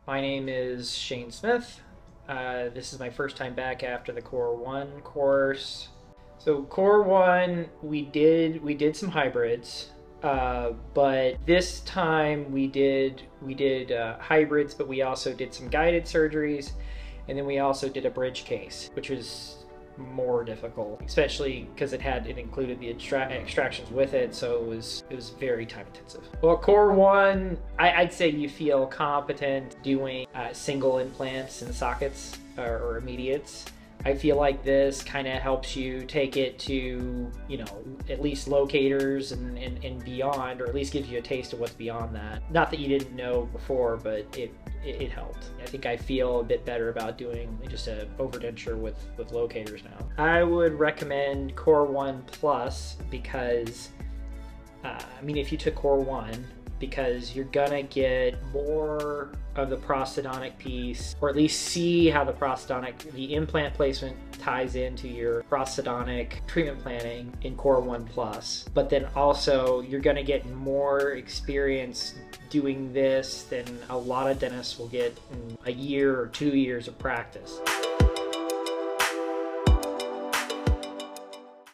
My name is Shayne Smith. This is my first time back after the Core 1 course. So Core 1, we did some hybrids, but this time we did hybrids, but we also did some guided surgeries, and then we also did a bridge case, which was more difficult, especially because it included the extractions with it, so it was very time intensive. Well, Core 1, I'd say you feel competent doing single implants and sockets or immediates. I feel like this kind of helps you take it to, at least locators and beyond, or at least gives you a taste of what's beyond that. Not that you didn't know before, but it helped. I think I feel a bit better about doing just a overdenture with locators now. I would recommend Core 1 Plus because, if you took Core 1, because you're gonna get more of the prosthodontic piece, or at least see how the implant placement ties into your prosthodontic treatment planning in Core 1 Plus. But then also you're gonna get more experience doing this than a lot of dentists will get in a year or 2 years of practice.